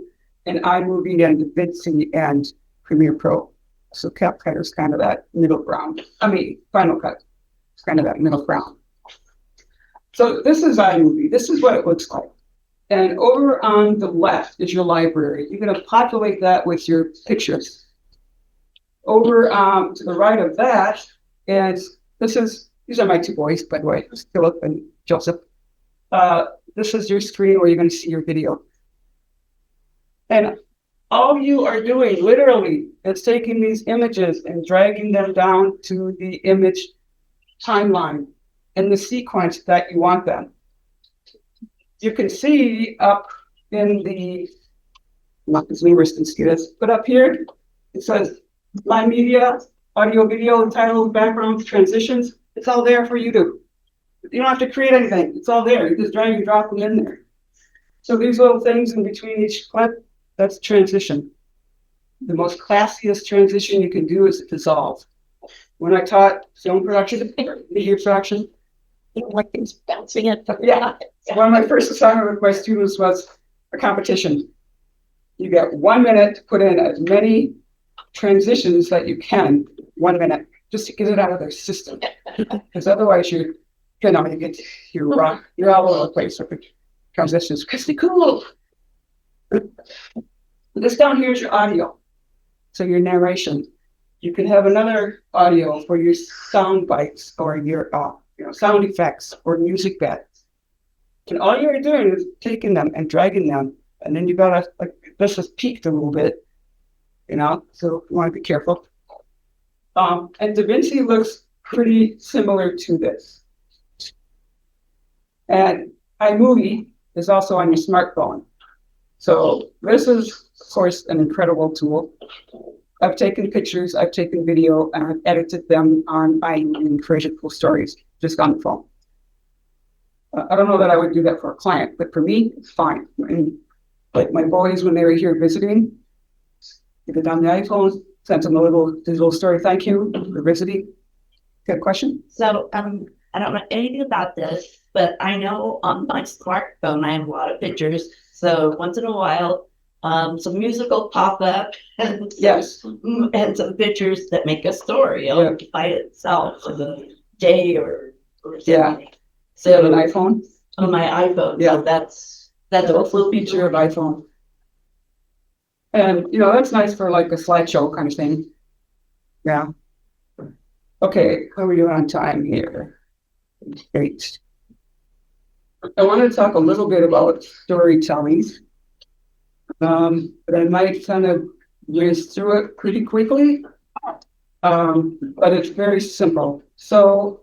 an iMovie and DaVinci and Premiere Pro. So CapCut is kind of that middle ground. Final Cut is kind of that middle ground. So this is iMovie. This is what it looks like. And over on the left is your library. You're going to populate that with your pictures. Over to the right of that is, these are my two boys, by the way, Philip and Joseph. This is your screen where you're going to see your video. And All you are doing literally is taking these images and dragging them down to the image timeline in the sequence that you want them. You can see up in the, not as numerous can see this, but up here it says live media, audio, video, title, background, transitions. It's all there for you to. You don't have to create anything. It's all there. You just drag and drop them in there. So these little things in between each clip, that's transition. The most classiest transition you can do is dissolve. When I taught film production, media production, like things bouncing it. Yeah. One of my first assignment with my students was a competition. You get 1 minute to put in as many transitions that you can, 1 minute, just to get it out of their system. Because otherwise you're all over the place with the transitions. Christy, cool. This down here is your audio. So your narration. You can have another audio for your sound bites or your sound effects or music beds. And all you're doing is taking them and dragging them. And then you gotta, like, this has peaked a little bit, so you want to be careful. And DaVinci looks pretty similar to this. And iMovie is also on your smartphone. So this is, of course, an incredible tool. I've taken pictures, I've taken video, and I've edited them on iMovie and created cool stories just on the phone. I don't know that I would do that for a client, but for me, it's fine. And like my boys, when they were here visiting, get it on the iPhone, sent them a little digital story. Thank you for visiting. Got a question? So I don't know anything about this, but I know on my smartphone I have a lot of pictures. So once in a while, some music will pop up, and yes, and some pictures that make a story by itself, for the day or something. Yeah. So you have an iPhone? On my iPhone. Yeah, so that's a full feature of iPhone. And that's nice for like a slideshow kind of thing. Yeah. Okay, how are we doing on time here? Great. I want to talk a little bit about storytelling. But I might kind of whiz through it pretty quickly. But it's very simple. So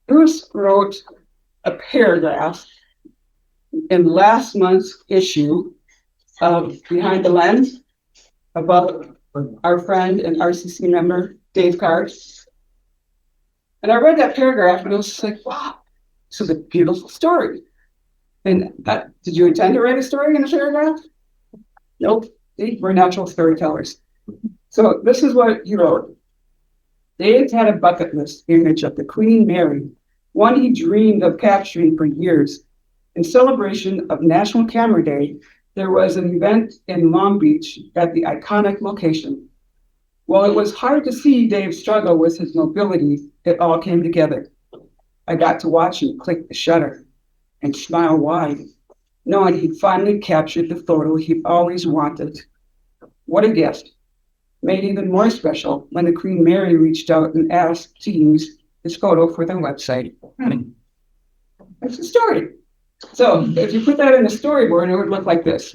Bruce wrote a paragraph in last month's issue of Behind the Lens about our friend and RCC member, Dave Card. And I read that paragraph and I was just like, wow, this is a beautiful story. And did you intend to write a story in a paragraph? Nope. See, we're natural storytellers. So this is what he wrote. Dave had a bucket list image of the Queen Mary, one he dreamed of capturing for years. In celebration of National Camera Day, there was an event in Long Beach at the iconic location. While it was hard to see Dave's struggle with his mobility, it all came together. I got to watch him click the shutter and smile wide, knowing he'd finally captured the photo he'd always wanted. What a gift. Made even more special when the Queen Mary reached out and asked to use his photo for their website. That's the story. So if you put that in a storyboard, it would look like this.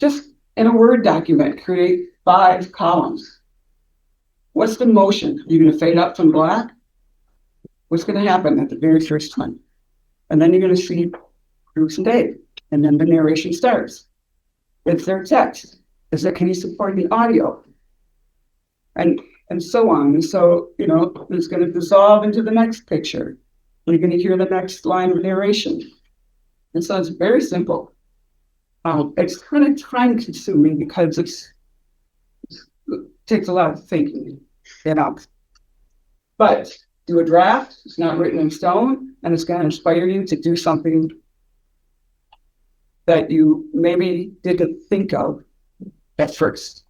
Just in a Word document, create 5 columns. What's the motion? You're going to fade up from black? What's going to happen at the very first one? And then you're going to see Bruce and Dave. And then the narration starts. Is there text? Can you support the audio? And so on. And so, it's going to dissolve into the next picture. You're going to hear the next line of narration. And so it's very simple. It's kind of time consuming because it takes a lot of thinking, But do a draft, it's not written in stone, and it's going to inspire you to do something that you maybe didn't think of at first.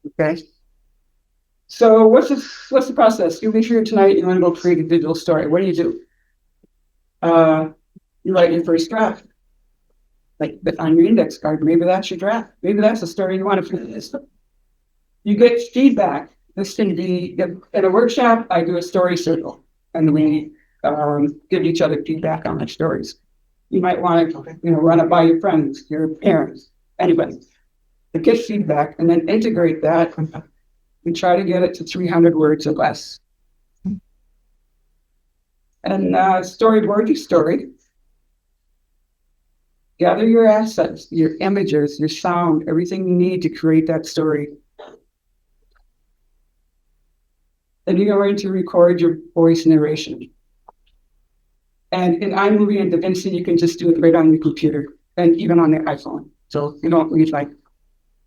Okay? So what's the process? You'll be here tonight, you want to go create a digital story. What do? You write your first draft. Like on your index card, maybe that's your draft. Maybe that's the story you want to finish. You get feedback. This can be, in a workshop, I do a story circle, and we give each other feedback on our stories. You might want to, run it by your friends, your parents, Anybody. To get feedback and then integrate that and try to get it to 300 words or less. And storyboard your story. Gather your assets, your images, your sound, everything you need to create that story. Then you're going to record your voice narration. And in iMovie and DaVinci, you can just do it right on your computer and even on the iPhone. So you don't need like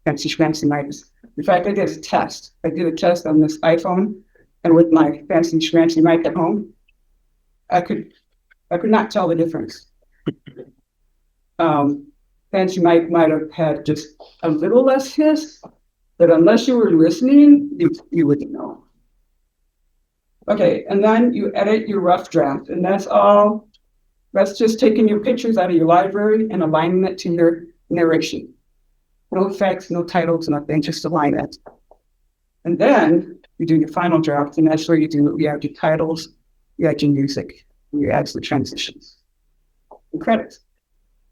fancy mics. In fact, I did a test. I did a test on this iPhone, and with my fancy schmancy mic at home, I could not tell the difference. Fancy mic might have had just a little less hiss, but unless you were listening, you wouldn't know. Okay, and then you edit your rough draft, and that's all. That's just taking your pictures out of your library and aligning it to your narration. No effects, no titles, nothing, just align it. And then you do your final draft, and that's where you add your titles, you add your music, and you add the transitions and credits.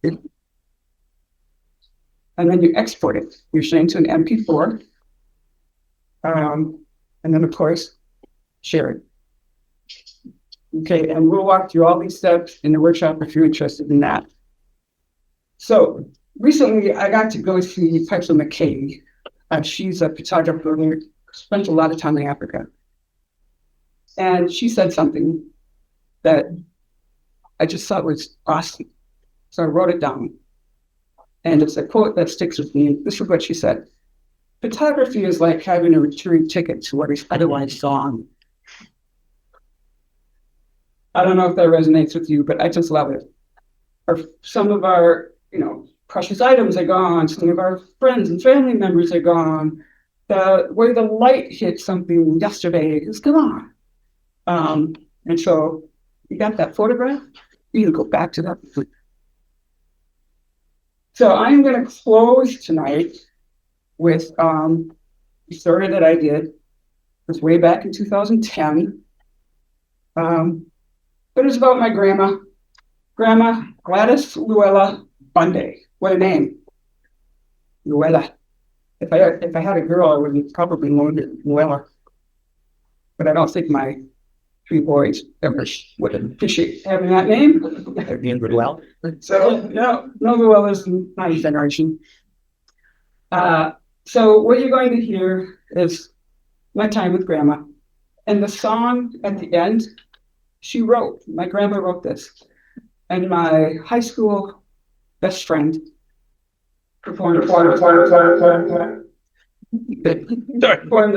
And then you export it. You send it to an MP4. And then, of course, share it. Okay, and we'll walk through all these steps in the workshop if you're interested in that. So recently, I got to go see Petra McKay. She's a photographer who spent a lot of time in Africa. And she said something that I just thought was awesome. So I wrote it down. And it's a quote that sticks with me. This is what she said. Photography is like having a return ticket to what is otherwise gone. I don't know if that resonates with you, but I just love it. Some of our, precious items are gone. Some of our friends and family members are gone. The way the light hit something yesterday is gone. And so you got that photograph, you can go back to that. So I'm going to close tonight with a story that I did. It was way back in 2010. But it's about my grandma, Gladys Luella Bunday. What a name, Luella. If I had a girl, I would probably named it Luella. But I don't think my 3 boys ever would appreciate having that name. They're named Redlands. So no Luella's not a generation. So what you're going to hear is my time with Grandma, and the song at the end. My grandma wrote this, and my high school best friend performed the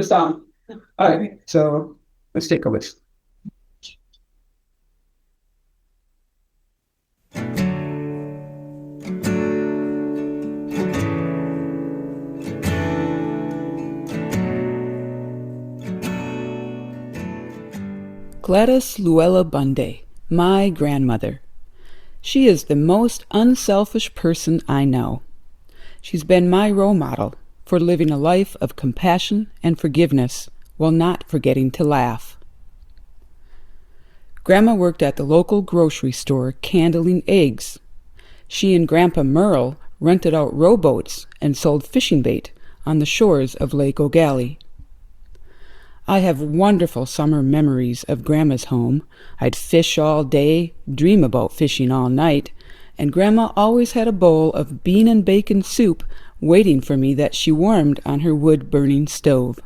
song. All right, so let's take a listen. Gladys Luella Bunday, my grandmother. She is the most unselfish person I know. She's been my role model for living a life of compassion and forgiveness while not forgetting to laugh. Grandma worked at the local grocery store candling eggs. She and Grandpa Merle rented out rowboats and sold fishing bait on the shores of Lake O'Galley. I have wonderful summer memories of Grandma's home. I'd fish all day, dream about fishing all night, and Grandma always had a bowl of bean and bacon soup waiting for me that she warmed on her wood-burning stove.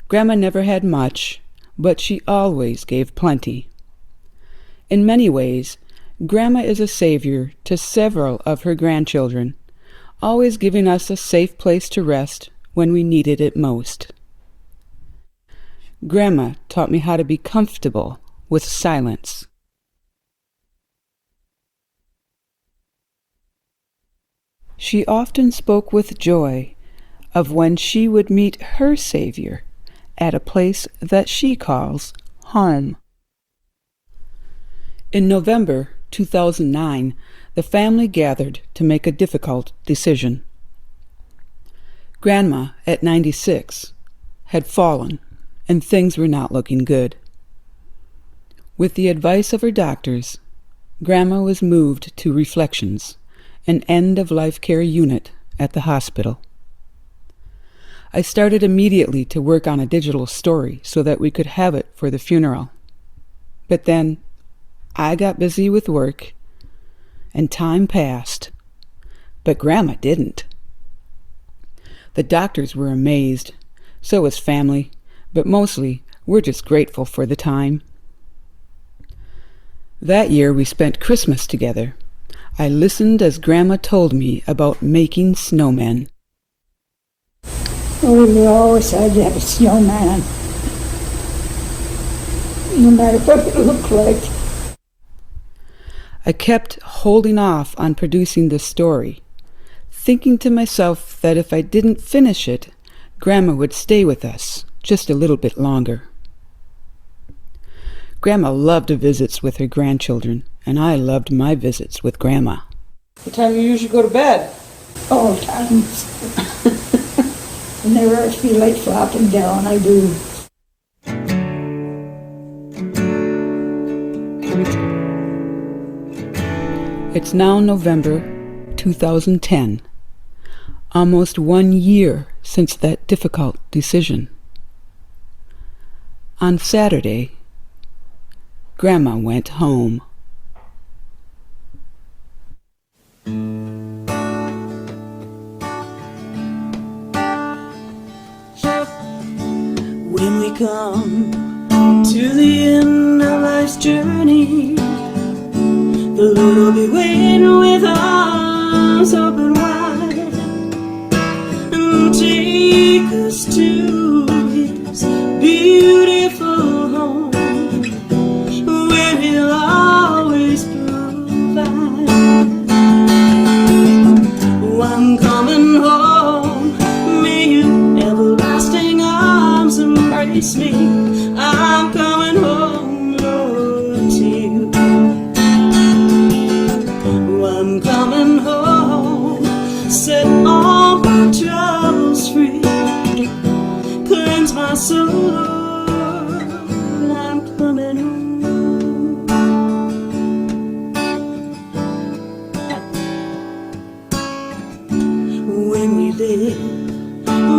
Grandma never had much, but she always gave plenty. In many ways, Grandma is a savior to several of her grandchildren, always giving us a safe place to rest when we needed it most. Grandma taught me how to be comfortable with silence. She often spoke with joy of when she would meet her Savior at a place that she calls home. In November 2009, the family gathered to make a difficult decision. Grandma, at 96, had fallen, and things were not looking good. With the advice of her doctors, Grandma was moved to reflections an end-of-life care unit at the hospital. I started immediately to work on a digital story so that we could have it for the funeral. But then I got busy with work, and time passed, but Grandma didn't. The doctors were amazed, so was family, but mostly we're just grateful for the time. That year we spent Christmas together. I listened as Grandma told me about making snowmen. Oh, we always had to have a snowman. No matter what it looked like. I kept holding off on producing the story, thinking to myself that if I didn't finish it, Grandma would stay with us just a little bit longer. Grandma loved visits with her grandchildren, and I loved my visits with Grandma. What time do you usually go to bed? All times. I never feel like flopping down, I do. It's now November 2010, almost 1 year since that difficult decision. On Saturday, Grandma went home. When we come to the end of life's journey, the Lord will be waiting with arms open wide and take us to His beautiful home, where He'll always provide. Oh, I'm coming home, may Your everlasting arms embrace me. I'm coming home, Lord, to You. I'm coming home, set all my troubles free, cleanse my soul, I'm coming home. When we live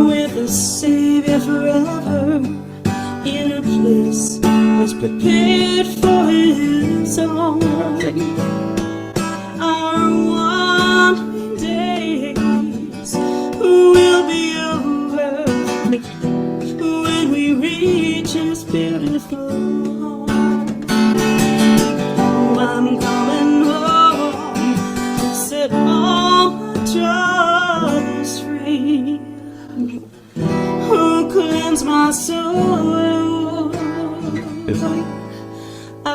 with the Savior forever, in a place that's prepared for His own, our wandering days will be over when we reach His beautiful home. I'm coming home to set all my troubles free, oh, cleanse my soul. I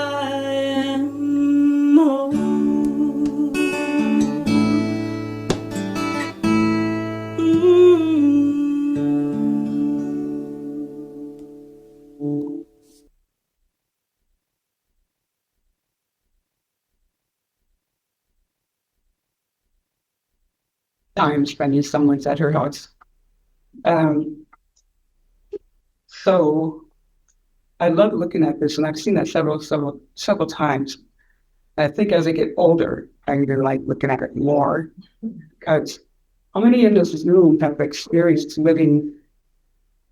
am home. Time spending someone's at her house. So I love looking at this, and I've seen that several times. I think as I get older, I either like looking at it more, because how many in this room have experienced living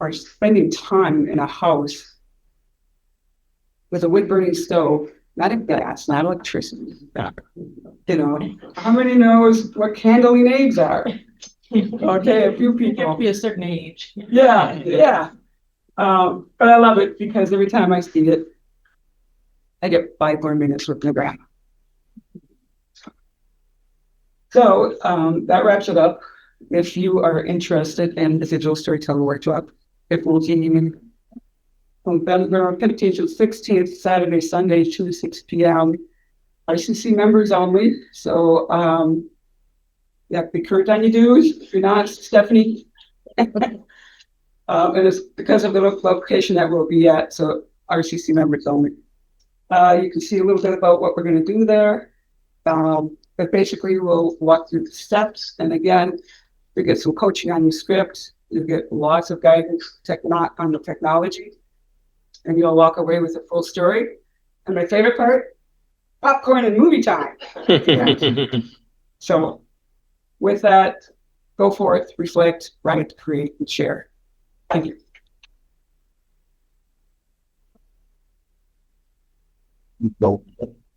or spending time in a house with a wood-burning stove, not a gas, not electricity? You know, how many knows what candling eggs are? Okay, a few people. You have to be a certain age. Yeah. But I love it because every time I see it, I get 5 more minutes with my grandma. So that wraps it up. If you are interested in the digital storytelling workshop, it will be from November 15th to 16th, Saturday, Sunday, 2 to 6 p.m. RCC members only. So you have to be current on your dues. If you're not, Stephanie. And it's because of the location that we'll be at, so RCC members only. You can see a little bit about what we're going to do there. But basically, we'll walk through the steps. And again, you get some coaching on your script. You get lots of guidance on the technology. And you'll walk away with a full story. And my favorite part, popcorn and movie time. So With that, go forth, reflect, write, create, and share. Thank you. No.